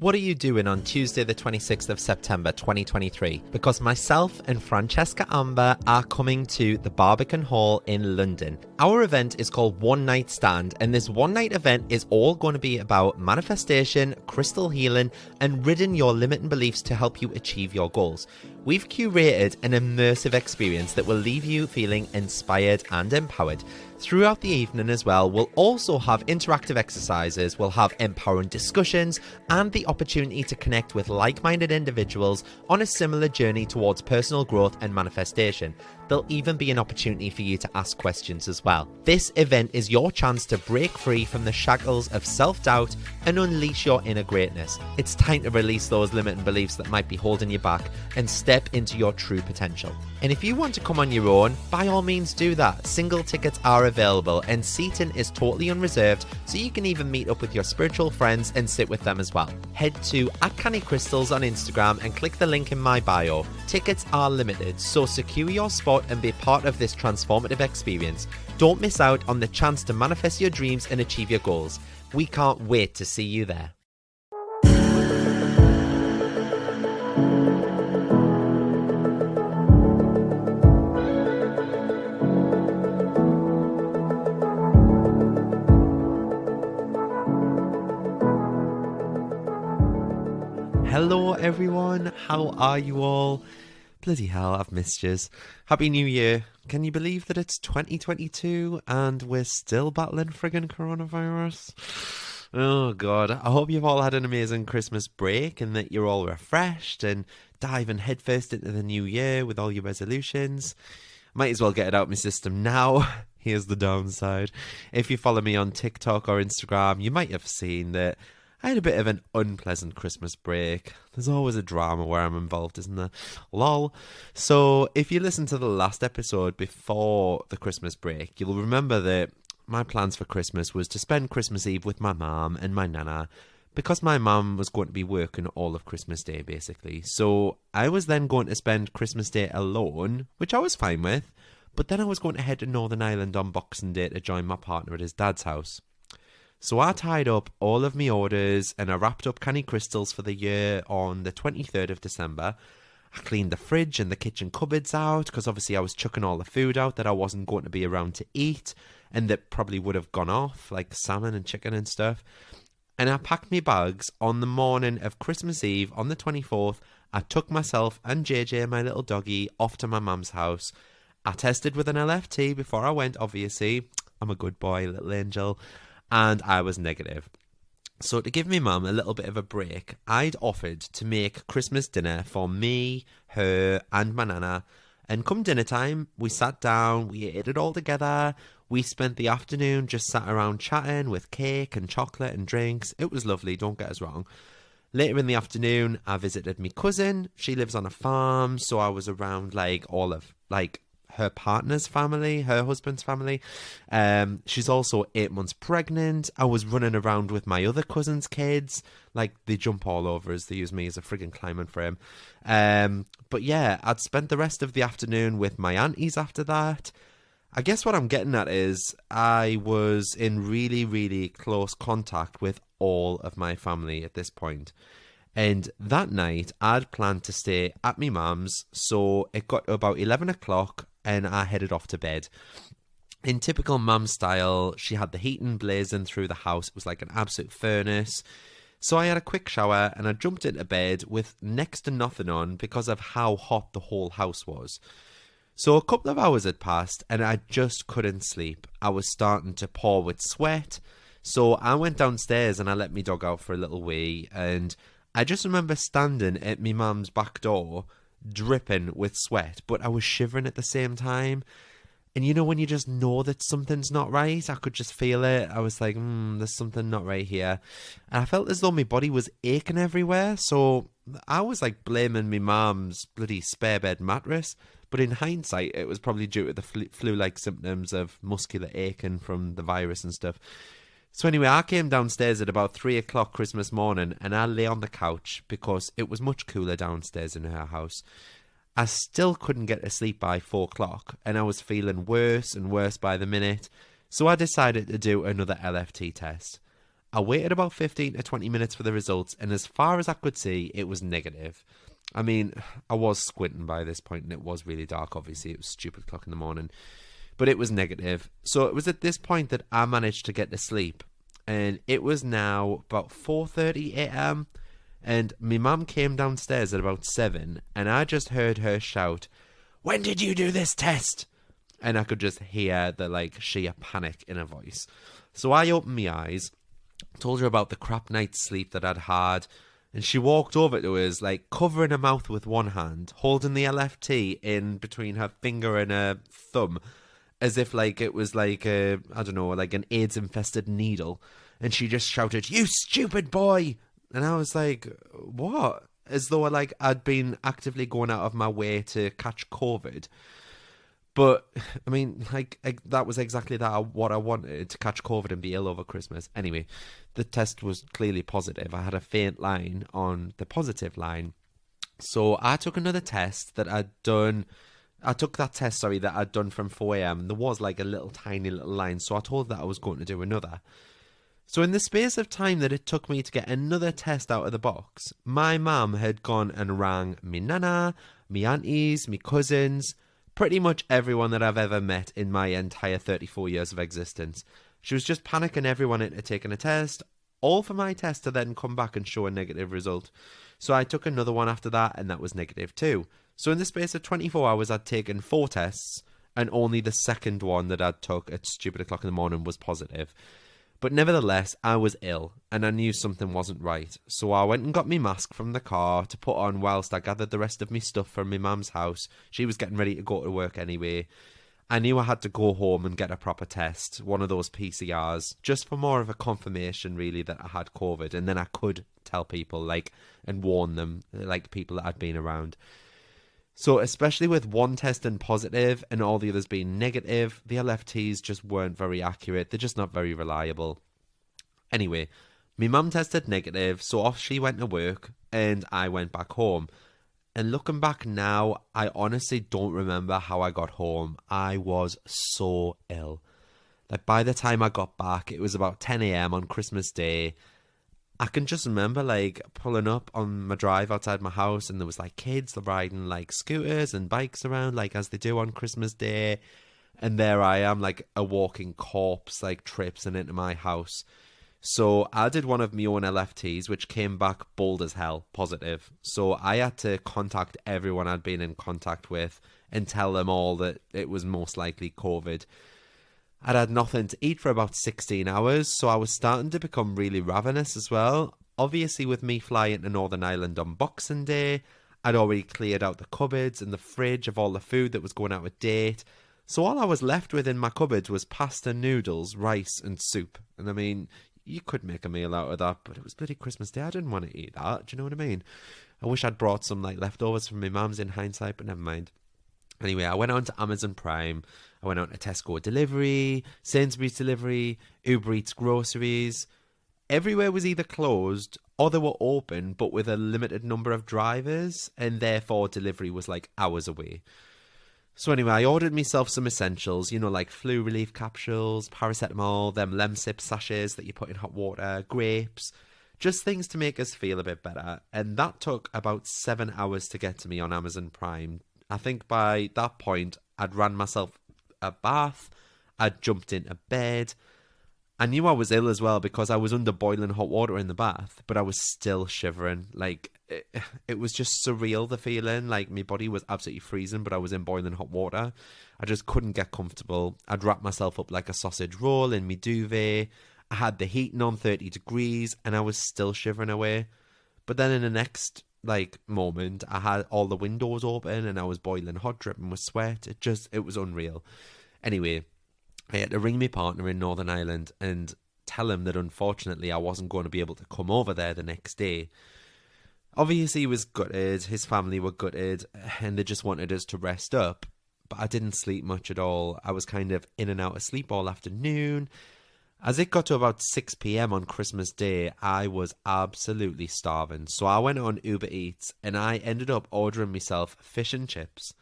What are you doing on Tuesday the 26th of September 2023? Because myself and Francesca Amber are coming to the Barbican Hall in London. Our event is called One Night Stand, and this one night event is all going to be about manifestation, crystal healing, and ridding your limiting beliefs to help you achieve your goals. We've curated an immersive experience that will leave you feeling inspired and empowered. Throughout the evening as well, we'll also have interactive exercises, we'll have empowering discussions, and the opportunity to connect with like-minded individuals on a similar journey towards personal growth and manifestation. There'll even be an opportunity for you to ask questions as well. This event is your chance to break free from the shackles of self-doubt and unleash your inner greatness. It's time to release those limiting beliefs that might be holding you back and step into your true potential. And if you want to come on your own, by all means do that. Single tickets are available and seating is totally unreserved, so you can even meet up with your spiritual friends and sit with them as well. Head to @CannyCrystals on Instagram and click the link in my bio. Tickets are limited, so secure your spot and be part of this transformative experience. Don't miss out on the chance to manifest your dreams and achieve your goals. We can't wait to see you there. Hello everyone, how are you all? Bloody hell, I've missed yous. Happy New Year. Can you believe that it's 2022 and we're still battling friggin' coronavirus? Oh god, I hope you've all had an amazing Christmas break and that you're all refreshed and diving headfirst into the new year with all your resolutions. Might as well get it out of my system now. Here's the downside. If you follow me on TikTok or Instagram, you might have seen that I had a bit of an unpleasant Christmas break. There's always a drama where I'm involved, isn't there? Lol. So if you listen to the last episode before the Christmas break, you'll remember that my plans for Christmas was to spend Christmas Eve with my mum and my nana, because my mum was going to be working all of Christmas Day, basically. So I was then going to spend Christmas Day alone, which I was fine with, but then I was going to head to Northern Ireland on Boxing Day to join my partner at his dad's house. So I tied up all of my orders and I wrapped up Canny Crystals for the year on the 23rd of December. I cleaned the fridge and the kitchen cupboards out because obviously I was chucking all the food out that I wasn't going to be around to eat and that probably would have gone off, like salmon and chicken and stuff. And I packed my bags on the morning of Christmas Eve on the 24th. I took myself and JJ, my little doggy, off to my mum's house. I tested with an LFT before I went, obviously. I'm a good boy, little angel. And I was negative. So to give me mum a little bit of a break, I'd offered to make Christmas dinner for me, her and my nana. And come dinner time, we sat down, we ate it all together. We spent the afternoon just sat around chatting with cake and chocolate and drinks. It was lovely, don't get us wrong. Later in the afternoon, I visited my cousin. She lives on a farm, so I was around all of her partner's family, her husband's family. She's also 8 months pregnant. I was running around with my other cousin's kids. They jump all over us. They use me as a friggin' climbing frame. But yeah, I'd spent the rest of the afternoon with my aunties after that. I guess what I'm getting at is I was in really, really close contact with all of my family at this point. And that night, I'd planned to stay at my mum's, so it got to about 11 o'clock and I headed off to bed. In typical mum style, she had the heating blazing through the house. It was like an absolute furnace. So I had a quick shower and I jumped into bed with next to nothing on because of how hot the whole house was. So a couple of hours had passed and I just couldn't sleep. I was starting to pour with sweat. So I went downstairs and I let my dog out for a little wee, and I just remember standing at my mum's back door, dripping with sweat, but I was shivering at the same time. And you know when you just know that something's not right? I could just feel it. I was like, there's something not right here. And I felt as though my body was aching everywhere. So I was blaming my mum's bloody spare bed mattress. But in hindsight, it was probably due to the flu-like symptoms of muscular aching from the virus and stuff. So anyway, I came downstairs at about 3 o'clock Christmas morning and I lay on the couch because it was much cooler downstairs in her house. I still couldn't get to sleep by 4 o'clock and I was feeling worse and worse by the minute. So I decided to do another LFT test. I waited about 15 to 20 minutes for the results, and as far as I could see, it was negative. I mean, I was squinting by this point, and it was really dark, obviously. It was stupid o'clock in the morning. But it was negative. So it was at this point that I managed to get to sleep. And it was now about 4:30 a.m. And my mum came downstairs at about 7, and I just heard her shout, "When did you do this test?" And I could just hear the, like, sheer panic in her voice. So I opened my eyes, told her about the crap night's sleep that I'd had, and she walked over to us, like, covering her mouth with one hand, holding the LFT in between her finger and her thumb, as if, like, it was like a, I don't know, like an AIDS-infested needle. And she just shouted, "You stupid boy!" And I was like, what? As though, like, I'd been actively going out of my way to catch COVID. But, I mean, like, that was exactly what I wanted, to catch COVID and be ill over Christmas. Anyway, the test was clearly positive. I had a faint line on the positive line. So I took another test that I'd done. I took that test, that I'd done from 4 a.m. And there was, like, a little tiny little line. So I told her that I was going to do another. So in the space of time that it took me to get another test out of the box, my mum had gone and rang me nana, me aunties, me cousins, pretty much everyone that I've ever met in my entire 34 years of existence. She was just panicking everyone into taking a test, all for my test to then come back and show a negative result. So I took another one after that, and that was negative too. So in the space of 24 hours, I'd taken 4 tests, and only the second one that I'd took at stupid o'clock in the morning was positive. But nevertheless, I was ill, and I knew something wasn't right. So I went and got my mask from the car to put on whilst I gathered the rest of my stuff from my mum's house. She was getting ready to go to work anyway. I knew I had to go home and get a proper test, one of those PCRs, just for more of a confirmation, really, that I had COVID. And then I could tell people, like, and warn them, like, people that I'd been around. So especially with one testing positive and all the others being negative, the LFTs just weren't very accurate. They're just not very reliable. Anyway, my mum tested negative, so off she went to work and I went back home. And looking back now, I honestly don't remember how I got home. I was so ill. Like, by the time I got back, it was about 10 a.m. on Christmas Day. I can just remember, like, pulling up on my drive outside my house, and there was, like, kids riding, like, scooters and bikes around, like, as they do on Christmas Day. And there I am, like, a walking corpse, like, traipsing into my house. So I did one of my own LFTs, which came back bold as hell, positive. So I had to contact everyone I'd been in contact with and tell them all that it was most likely COVID. I'd had nothing to eat for about 16 hours, so I was starting to become really ravenous as well. Obviously, with me flying to Northern Ireland on Boxing Day, I'd already cleared out the cupboards and the fridge of all the food that was going out of date. So all I was left with in my cupboards was pasta, noodles, rice and soup. And I mean, you could make a meal out of that, but it was bloody Christmas Day. I didn't want to eat that. Do you know what I mean? I wish I'd brought some, like, leftovers from my mum's in hindsight, but never mind. Anyway, I went on to Amazon Prime. I went on to Tesco Delivery, Sainsbury's Delivery, Uber Eats Groceries. Everywhere was either closed or they were open, but with a limited number of drivers, and therefore delivery was, like, hours away. So anyway, I ordered myself some essentials, you know, like flu relief capsules, paracetamol, them Lemsip sachets that you put in hot water, grapes, just things to make us feel a bit better. And that took about 7 hours to get to me on Amazon Prime. I think by that point, I'd ran myself a bath, I'd jumped into bed. I knew I was ill as well because I was under boiling hot water in the bath, but I was still shivering. Like, it was just surreal, the feeling. Like, my body was absolutely freezing, but I was in boiling hot water. I just couldn't get comfortable. I'd wrap myself up like a sausage roll in my duvet. I had the heating on 30 degrees, and I was still shivering away. But then in the next, like, moment, I had all the windows open, and I was boiling hot, dripping with sweat. It was unreal. Anyway, I had to ring my partner in Northern Ireland and tell him that unfortunately I wasn't going to be able to come over there the next day. Obviously he was gutted, his family were gutted, and they just wanted us to rest up. But I didn't sleep much at all. I was kind of in and out of sleep all afternoon. As it got to about 6 p.m. on Christmas Day, I was absolutely starving. So I went on Uber Eats and I ended up ordering myself fish and chips.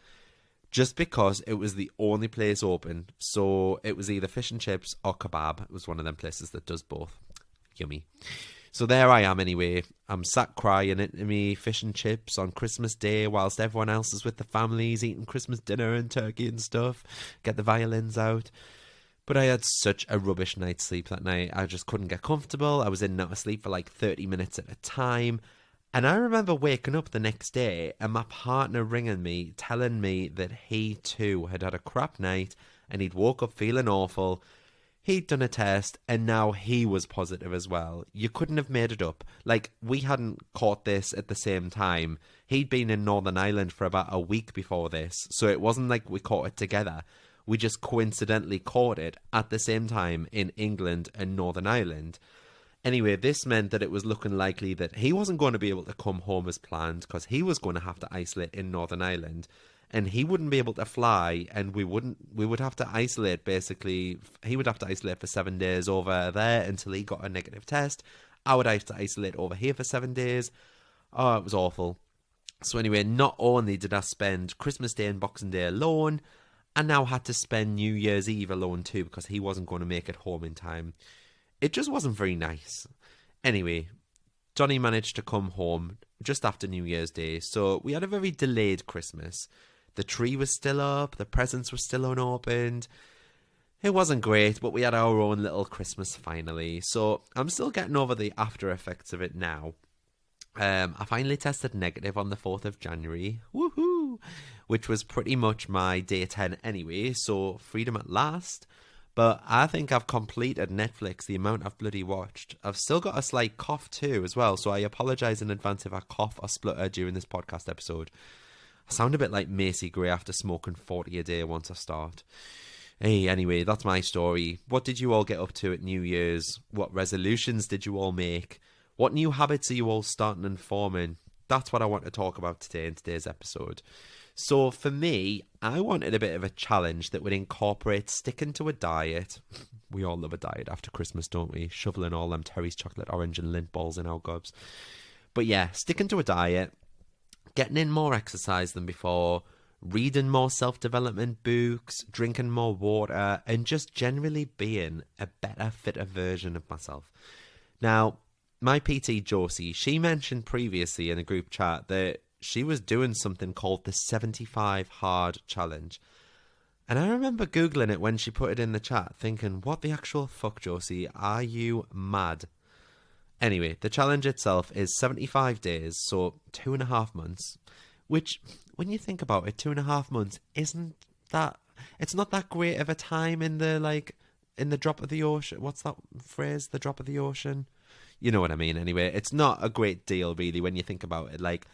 Just because it was the only place open. So it was either fish and chips or kebab. It was one of them places that does both. Yummy. So there I am anyway. I'm sat crying into me fish and chips on Christmas Day whilst everyone else is with the families eating Christmas dinner and turkey and stuff. Get the violins out. But I had such a rubbish night's sleep that night. I just couldn't get comfortable. I was in and out of sleep for like 30 minutes at a time. And I remember waking up the next day and my partner ringing me, telling me that he too had had a crap night and he'd woke up feeling awful. He'd done a test and now he was positive as well. You couldn't have made it up. Like, we hadn't caught this at the same time. He'd been in Northern Ireland for about a week before this, so it wasn't like we caught it together. We just coincidentally caught it at the same time in England and Northern Ireland. Anyway, this meant that it was looking likely that he wasn't going to be able to come home as planned because he was going to have to isolate in Northern Ireland. And he wouldn't be able to fly, and we would have to isolate, basically. He would have to isolate for 7 days over there until he got a negative test. I would have to isolate over here for 7 days. Oh, it was awful. So anyway, not only did I spend Christmas Day and Boxing Day alone, I now had to spend New Year's Eve alone too, because he wasn't going to make it home in time. It just wasn't very nice. Anyway, Johnny managed to come home just after New Year's Day, so we had a very delayed Christmas. The tree was still up, the presents were still unopened. It wasn't great, but we had our own little Christmas finally. So I'm still getting over the after effects of it now. I finally tested negative on the 4th of January. Woohoo! Which was pretty much my day 10 anyway, so freedom at last. But I think I've completed Netflix, the amount I've bloody watched. I've still got a slight cough too as well, so I apologise in advance if I cough or splutter during this podcast episode. I sound a bit like Macy Gray after smoking 40 a day once I start. Hey, anyway, that's my story. What did you all get up to at New Year's? What resolutions did you all make? What new habits are you all starting and forming? That's what I want to talk about today in today's episode. So for me, I wanted a bit of a challenge that would incorporate sticking to a diet. We all love a diet after Christmas, don't we? Shoveling all them Terry's chocolate, orange and lint balls in our gobs. But yeah, sticking to a diet, getting in more exercise than before, reading more self-development books, drinking more water, and just generally being a better, fitter version of myself. Now, my PT, Josie, she mentioned previously in a group chat that she was doing something called the 75 Hard Challenge. And I remember Googling it when she put it in the chat, thinking, what the actual fuck, Josie? Are you mad? Anyway, the challenge itself is 75 days, so 2.5 months, which, when you think about it, 2.5 months isn't that, it's not that great of a time in the drop of the ocean. What's that phrase? The drop of the ocean? You know what I mean. Anyway, it's not a great deal, really, when you think about it. Like,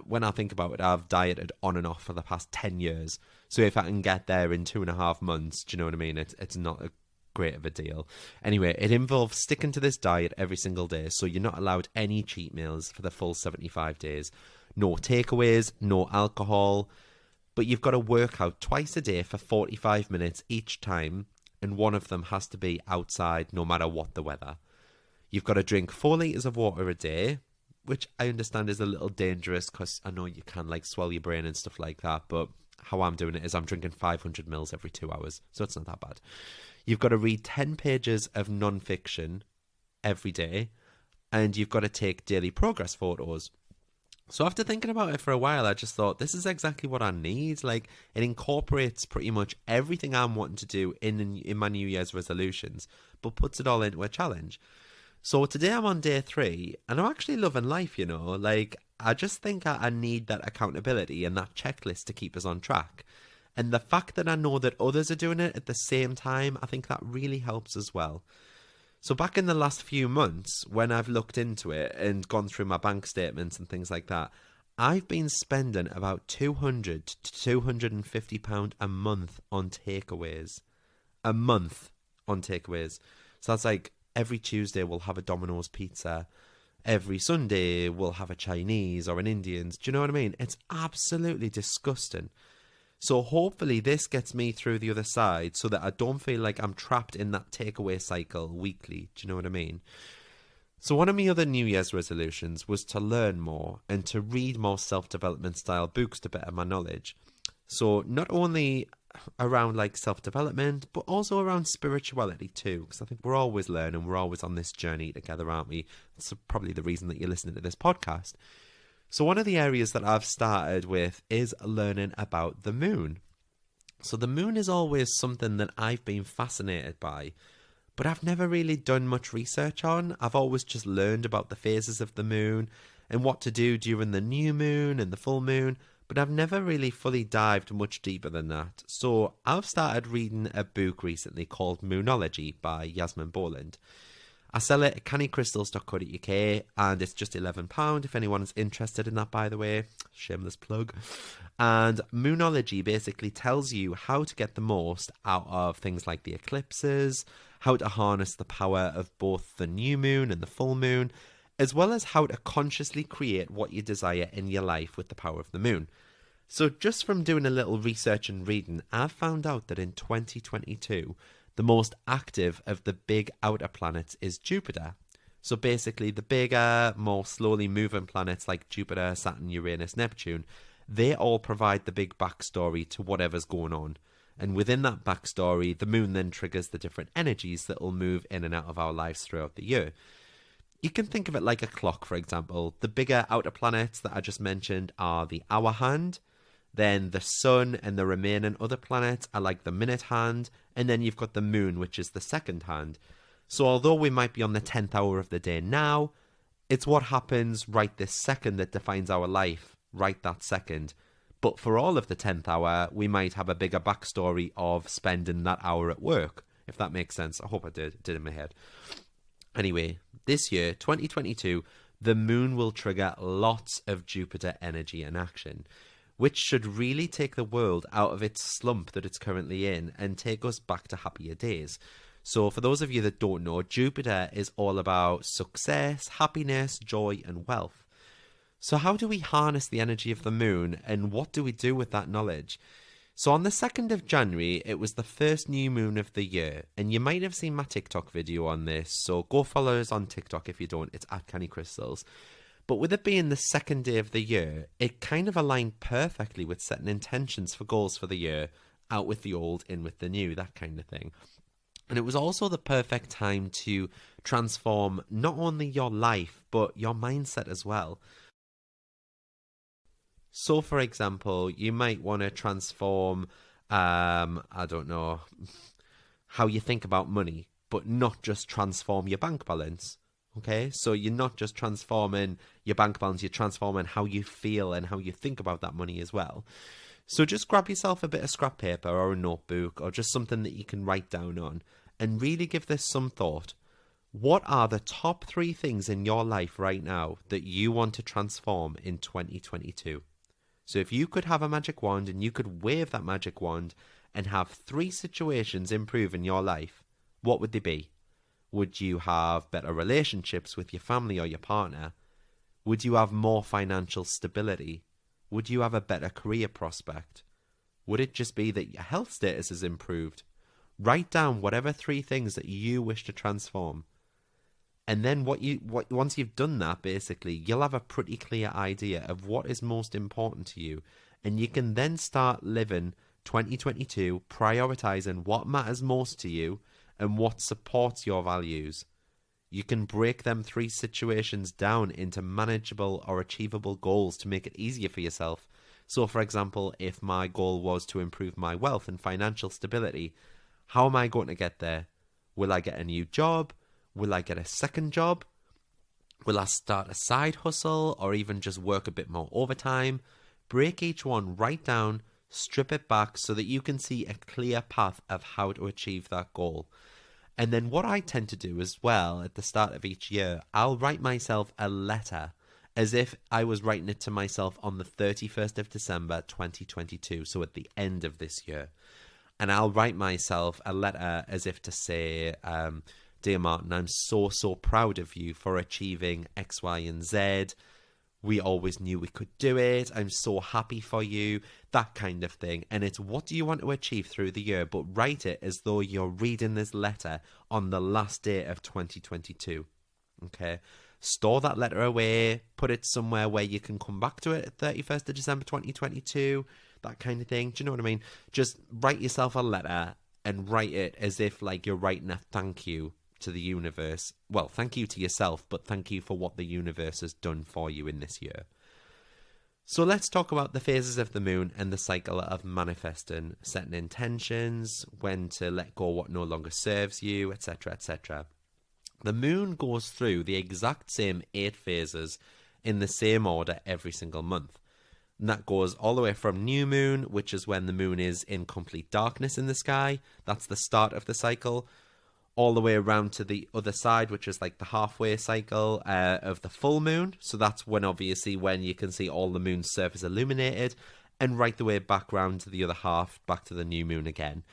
when I think about it, I've dieted on and off for the past 10 years. So if I can get there in 2.5 months, do you know what I mean? It's not a great of a deal. Anyway, it involves sticking to this diet every single day, so you're not allowed any cheat meals for the full 75 days. No takeaways, no alcohol, but you've got to work out twice a day for 45 minutes each time, and one of them has to be outside no matter what the weather. You've got to drink 4 litres of water a day, which I understand is a little dangerous because I know you can swell your brain and stuff like that, but how I'm doing it is I'm drinking 500 mils every 2 hours, so it's not that bad. You've got to read 10 pages of non-fiction every day, and you've got to take daily progress photos. So after thinking about it for a while, I just thought, this is exactly what I need. It incorporates pretty much everything I'm wanting to do in my New Year's resolutions, but puts it all into a challenge. So today I'm on day 3, and I'm actually loving life, I just think I need that accountability and that checklist to keep us on track. And the fact that I know that others are doing it at the same time, I think that really helps as well. So back in the last few months, when I've looked into it and gone through my bank statements and things like that, I've been spending about £200 to £250 a month on takeaways. A month on takeaways. So that's every Tuesday we'll have a Domino's pizza. Every Sunday we'll have a Chinese or an Indian's. Do you know what I mean? It's absolutely disgusting. So hopefully this gets me through the other side so that I don't feel like I'm trapped in that takeaway cycle weekly. Do you know what I mean? So one of my other New Year's resolutions was to learn more and to read more self-development style books to better my knowledge. So not only around like self-development, but also around spirituality too, because I think we're always learning, we're always on this journey together, aren't we? That's probably the reason that you're listening to this podcast. So one of the areas that I've started with is learning about the moon. So the moon is always something that I've been fascinated by, but I've never really done much research on. I've always just learned about the phases of the moon and what to do during the new moon and the full moon, but I've never really fully dived much deeper than that. So I've started reading a book recently called Moonology by Yasmin Boland. I sell it at cannycrystals.co.uk and it's just £11 if anyone's interested in that, by the way. Shameless plug. And Moonology basically tells you how to get the most out of things like the eclipses, how to harness the power of both the new moon and the full moon, as well as how to consciously create what you desire in your life with the power of the moon. So just from doing a little research and reading, I've found out that in 2022, the most active of the big outer planets is Jupiter. So basically the bigger, more slowly moving planets like Jupiter, Saturn, Uranus, Neptune, they all provide the big backstory to whatever's going on. And within that backstory, the moon then triggers the different energies that will move in and out of our lives throughout the year. You can think of it like a clock, for example. The bigger outer planets that I just mentioned are the hour hand. Then the sun and the remaining other planets are like the minute hand. And then you've got the moon, which is the second hand. So although we might be on the 10th hour of the day now, it's what happens right this second that defines our life, right that second. But for all of the 10th hour, we might have a bigger backstory of spending that hour at work, if that makes sense. I hope I did in my head. Anyway, this year, 2022, the moon will trigger lots of Jupiter energy and action, which should really take the world out of its slump that it's currently in and take us back to happier days. So for those of you that don't know, Jupiter is all about success, happiness, joy, and wealth. So how do we harness the energy of the moon, and what do we do with that knowledge? So on the 2nd of January, it was the first new moon of the year, and you might have seen my TikTok video on this, so go follow us on TikTok if you don't. It's at Canny Crystals. But with it being the second day of the year, it kind of aligned perfectly with setting intentions for goals for the year, out with the old, in with the new, that kind of thing. And it was also the perfect time to transform not only your life, but your mindset as well. So, for example, you might want to transform, I don't know, how you think about money, but not just transform your bank balance. Okay, so you're not just transforming your bank balance, you're transforming how you feel and how you think about that money as well. So just grab yourself a bit of scrap paper or a notebook or just something that you can write down on and really give this some thought. What are the top 3 things in your life right now that you want to transform in 2022? So if you could have a magic wand and you could wave that magic wand and have 3 situations improve in your life, what would they be? Would you have better relationships with your family or your partner? Would you have more financial stability? Would you have a better career prospect? Would it just be that your health status is improved? Write down whatever 3 things that you wish to transform. And then once you've done that, basically, you'll have a pretty clear idea of what is most important to you. And you can then start living 2022, prioritizing what matters most to you and what supports your values. You can break them 3 situations down into manageable or achievable goals to make it easier for yourself. So, for example, if my goal was to improve my wealth and financial stability, how am I going to get there? Will I get a new job? Will I get a second job? Will I start a side hustle or even just work a bit more overtime? Break each one right down, strip it back so that you can see a clear path of how to achieve that goal. And then what I tend to do as well at the start of each year, I'll write myself a letter as if I was writing it to myself on the 31st of December 2022, so at the end of this year. And I'll write myself a letter as if to say, Dear Martin, I'm so proud of you for achieving X, Y, and Z. We always knew we could do it. I'm so happy for you. That kind of thing. And it's what do you want to achieve through the year? But write it as though you're reading this letter on the last day of 2022. Okay? Store that letter away. Put it somewhere where you can come back to it at 31st of December 2022. that kind of thing. Do you know what I mean? Just write yourself a letter and write it as if like you're writing a thank you to the universe. Well, thank you to yourself, but thank you for what the universe has done for you in this year. So let's talk about the phases of the moon and the cycle of manifesting, setting intentions, when to let go what no longer serves you, etc., etc. The moon goes through the exact same 8 phases in the same order every single month. And that goes all the way from new moon, which is when the moon is in complete darkness in the sky. That's the start of the cycle. All the way around to the other side, which is like the halfway cycle of the full moon. So that's when you can see all the moon's surface illuminated, and right the way back round to the other half, back to the new moon again.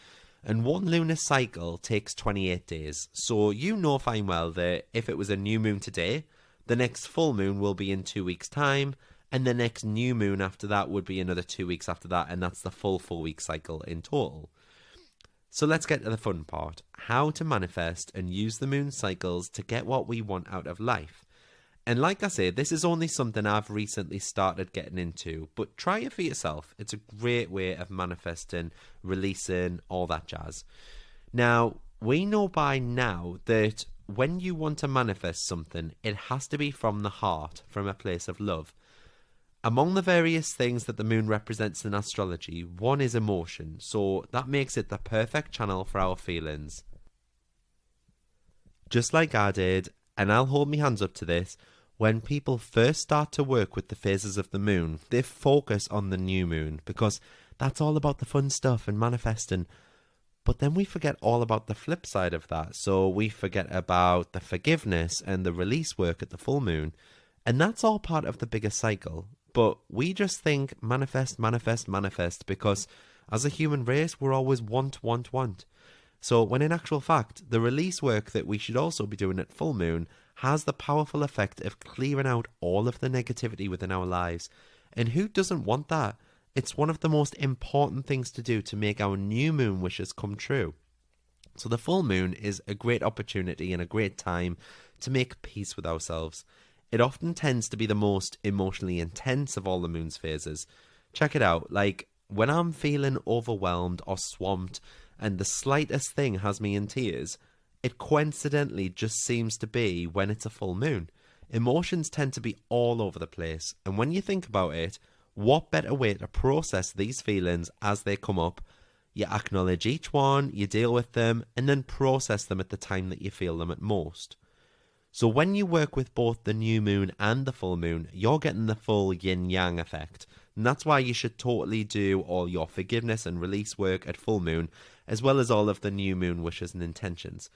And one lunar cycle takes 28 days. So you know fine well that if it was a new moon today, the next full moon will be in 2 weeks' time, and the next new moon after that would be another 2 weeks after that, and that's the full 4-week cycle in total. So let's get to the fun part. How to manifest and use the moon cycles to get what we want out of life. And like I say, this is only something I've recently started getting into, but try it for yourself. It's a great way of manifesting, releasing, all that jazz. Now, we know by now that when you want to manifest something, it has to be from the heart, from a place of love. Among the various things that the moon represents in astrology, one is emotion, so that makes it the perfect channel for our feelings. Just like I did, and I'll hold my hands up to this, when people first start to work with the phases of the moon, they focus on the new moon, because that's all about the fun stuff and manifesting. But then we forget all about the flip side of that, so we forget about the forgiveness and the release work at the full moon, and that's all part of the bigger cycle. But we just think manifest, manifest, manifest, because as a human race, we're always want. So when in actual fact, the release work that we should also be doing at full moon has the powerful effect of clearing out all of the negativity within our lives. And who doesn't want that? It's one of the most important things to do to make our new moon wishes come true. So the full moon is a great opportunity and a great time to make peace with ourselves. It often tends to be the most emotionally intense of all the moon's phases. Check it out, like when I'm feeling overwhelmed or swamped and the slightest thing has me in tears, it coincidentally just seems to be when it's a full moon. Emotions tend to be all over the place, and when you think about it, what better way to process these feelings as they come up? You acknowledge each one, you deal with them, and then process them at the time that you feel them at most. So when you work with both the new moon and the full moon, you're getting the full yin-yang effect. And that's why you should totally do all your forgiveness and release work at full moon, as well as all of the new moon wishes and intentions.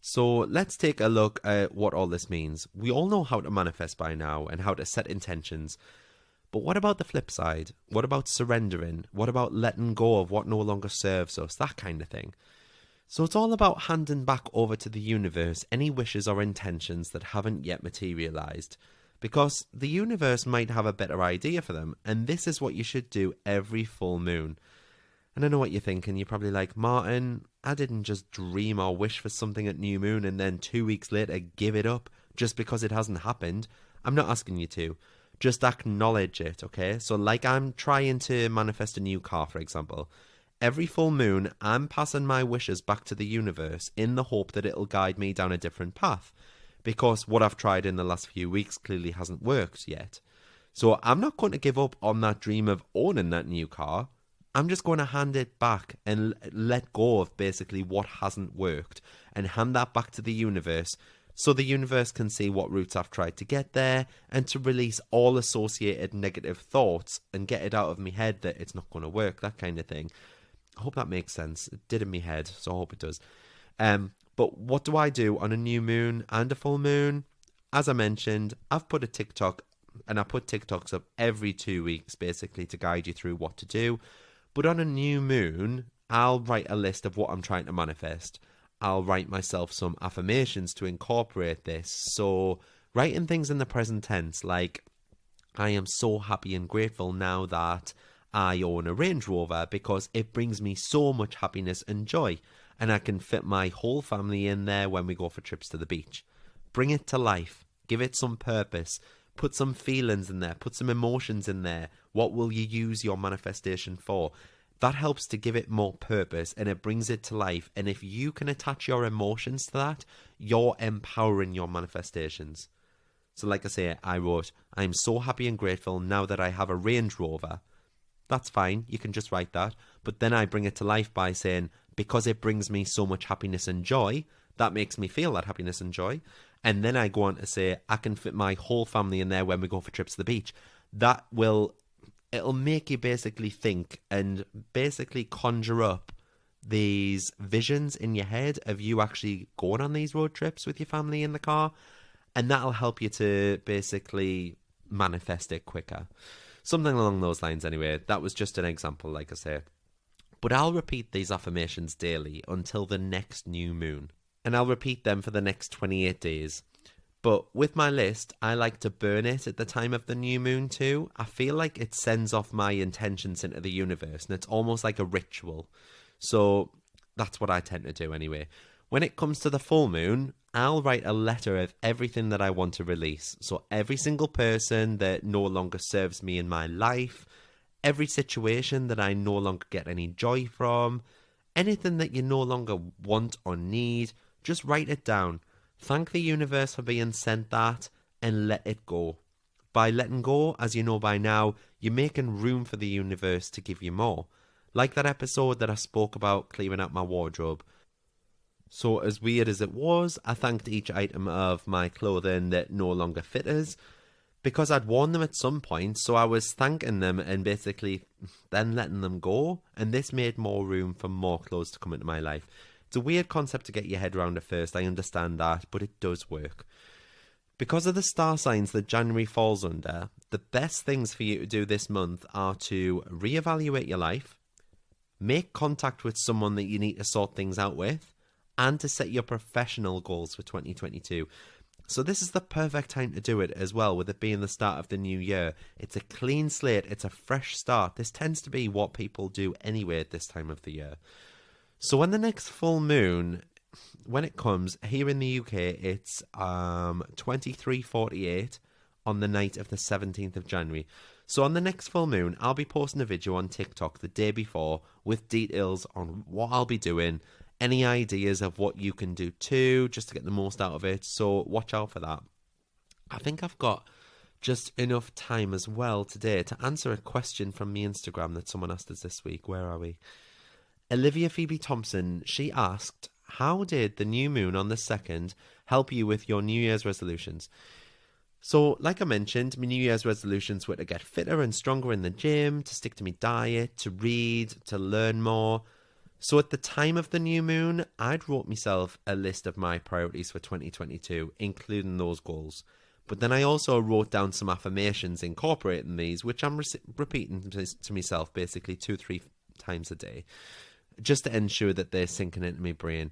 So let's take a look at what all this means. We all know how to manifest by now and how to set intentions. But what about the flip side? What about surrendering? What about letting go of what no longer serves us? That kind of thing. So it's all about handing back over to the universe any wishes or intentions that haven't yet materialized, because the universe might have a better idea for them, and this is what you should do every full moon. And I know what you're thinking. You're probably like, Martin, I didn't just dream or wish for something at new moon and then 2 weeks later give it up just because it hasn't happened. I'm not asking you to. Just acknowledge it, okay? So like I'm trying to manifest a new car, for example. Every full moon, I'm passing my wishes back to the universe in the hope that it'll guide me down a different path, because what I've tried in the last few weeks clearly hasn't worked yet. So I'm not going to give up on that dream of owning that new car. I'm just going to hand it back and let go of basically what hasn't worked and hand that back to the universe, so the universe can see what routes I've tried to get there and to release all associated negative thoughts and get it out of my head that it's not going to work, that kind of thing. I hope that makes sense. It did in my head, so I hope it does. But what do I do on a new moon and a full moon? As I mentioned, I've put a TikTok, and I put TikToks up every 2 weeks, basically, to guide you through what to do. But on a new moon, I'll write a list of what I'm trying to manifest. I'll write myself some affirmations to incorporate this. So, writing things in the present tense, like, I am so happy and grateful now that I own a Range Rover because it brings me so much happiness and joy, and I can fit my whole family in there when we go for trips to the beach. Bring it to life. Give it some purpose. Put some feelings in there, put some emotions in there. What will you use your manifestation for? That helps to give it more purpose and it brings it to life. And if you can attach your emotions to that, you're empowering your manifestations. So like I say, I wrote, I'm so happy and grateful now that I have a Range Rover. That's fine, you can just write that. But then I bring it to life by saying, because it brings me so much happiness and joy, that makes me feel that happiness and joy. And then I go on to say, I can fit my whole family in there when we go for trips to the beach. It'll make you basically think and basically conjure up these visions in your head of you actually going on these road trips with your family in the car. And that'll help you to basically manifest it quicker. Something along those lines anyway. That was just an example, like I say. But I'll repeat these affirmations daily until the next new moon. And I'll repeat them for the next 28 days. But with my list, I like to burn it at the time of the new moon too. I feel like it sends off my intentions into the universe and it's almost like a ritual. So that's what I tend to do anyway. When it comes to the full moon, I'll write a letter of everything that I want to release. So every single person that no longer serves me in my life, every situation that I no longer get any joy from, anything that you no longer want or need, just write it down. Thank the universe for being sent that and let it go. By letting go, as you know by now, you're making room for the universe to give you more. Like that episode that I spoke about clearing out my wardrobe. So as weird as it was, I thanked each item of my clothing that no longer fit us because I'd worn them at some point, so I was thanking them and basically then letting them go, and this made more room for more clothes to come into my life. It's a weird concept to get your head around at first, I understand that, but it does work. Because of the star signs that January falls under, the best things for you to do this month are to reevaluate your life, make contact with someone that you need to sort things out with, and to set your professional goals for 2022. So this is the perfect time to do it as well, with it being the start of the new year. It's a clean slate, it's a fresh start. This tends to be what people do anyway at this time of the year. So when the next full moon, when it comes, here in the UK, it's 23:48 on the night of the 17th of January. So on the next full moon, I'll be posting a video on TikTok the day before with details on what I'll be doing, any ideas of what you can do too, just to get the most out of it. So watch out for that. I think I've got just enough time as well today to answer a question from the Instagram that someone asked us this week. Where are we? Olivia Phoebe Thompson, she asked, how did the new moon on the 2nd help you with your New Year's resolutions? So, like I mentioned, my New Year's resolutions were to get fitter and stronger in the gym, to stick to my diet, to read, to learn more. So at the time of the new moon, I'd wrote myself a list of my priorities for 2022, including those goals. But then I also wrote down some affirmations incorporating these, which I'm repeating to myself basically 2-3 times a day, just to ensure that they're sinking into my brain.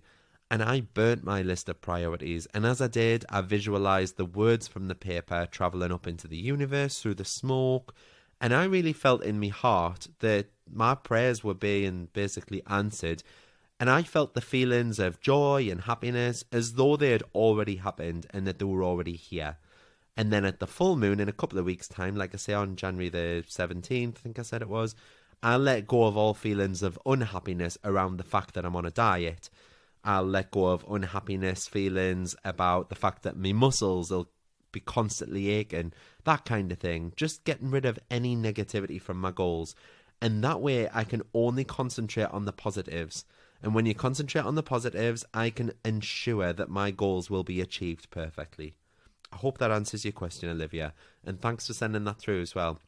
And I burnt my list of priorities, and as I did, I visualized the words from the paper traveling up into the universe through the smoke, and I really felt in my heart that my prayers were being basically answered, and I felt the feelings of joy and happiness as though they had already happened and that they were already here. And then at the full moon in a couple of weeks' time, like I say on January the 17th, I think I said it was, I'll let go of all feelings of unhappiness around the fact that I'm on a diet. I'll let go of unhappiness feelings about the fact that my muscles will be constantly aching, that kind of thing. Just getting rid of any negativity from my goals. And that way I can only concentrate on the positives. And when you concentrate on the positives, I can ensure that my goals will be achieved perfectly. I hope that answers your question, Olivia. And thanks for sending that through as well.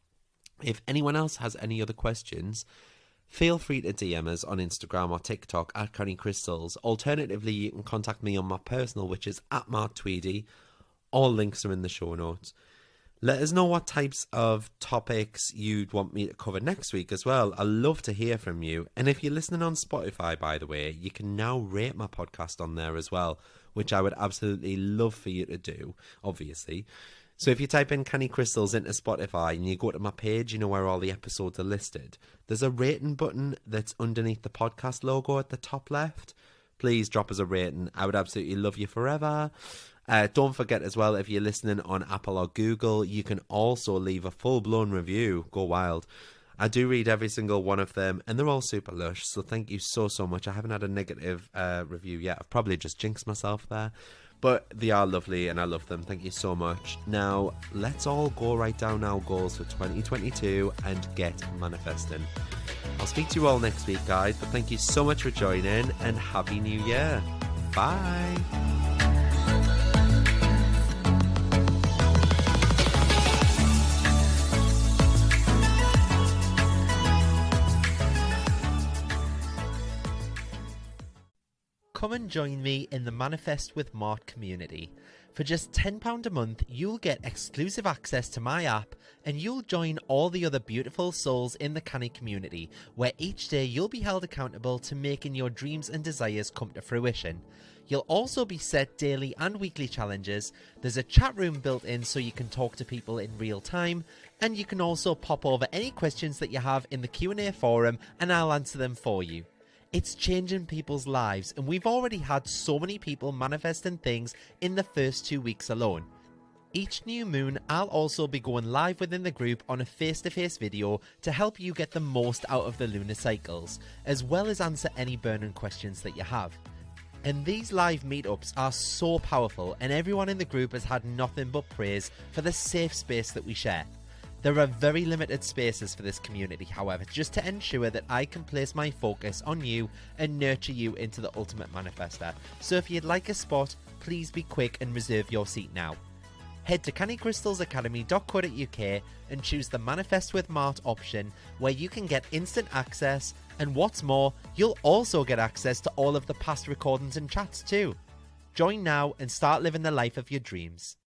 If anyone else has any other questions, feel free to DM us on Instagram or TikTok at Connie Crystals. Alternatively, you can contact me on my personal, which is at Mark Tweedy. All links are in the show notes. Let us know what types of topics you'd want me to cover next week as well. I love to hear from you. And if you're listening on Spotify, by the way, you can now rate my podcast on there as well, which I would absolutely love for you to do, obviously. So if you type in Canny Crystals into Spotify and you go to my page, you know where all the episodes are listed. There's a rating button that's underneath the podcast logo at the top left. Please drop us a rating. I would absolutely love you forever. Don't forget as well, if you're listening on Apple or Google, you can also leave a full-blown review. Go wild. I do read every single one of them, and they're all super lush, so thank you so much. I haven't had a negative review yet. I've probably just jinxed myself there, but they are lovely, and I love them. Thank you so much. Now, let's all go write down our goals for 2022 and get manifesting. I'll speak to you all next week, guys, but thank you so much for joining, and Happy New Year. Bye. Come and join me in the Manifest with Mart community. For just £10 a month, you'll get exclusive access to my app, and you'll join all the other beautiful souls in the Canny community, where each day you'll be held accountable to making your dreams and desires come to fruition. You'll also be set daily and weekly challenges. There's a chat room built in so you can talk to people in real time, and you can also pop over any questions that you have in the Q&A forum, and I'll answer them for you. It's changing people's lives, and we've already had so many people manifesting things in the first 2 weeks alone. Each new moon, I'll also be going live within the group on a face-to-face video to help you get the most out of the lunar cycles, as well as answer any burning questions that you have. And these live meetups are so powerful, and everyone in the group has had nothing but praise for the safe space that we share. There are very limited spaces for this community, however, just to ensure that I can place my focus on you and nurture you into the ultimate manifester. So if you'd like a spot, please be quick and reserve your seat now. Head to cannycrystalsacademy.co.uk and choose the Manifest with Mart option, where you can get instant access, and what's more, you'll also get access to all of the past recordings and chats too. Join now and start living the life of your dreams.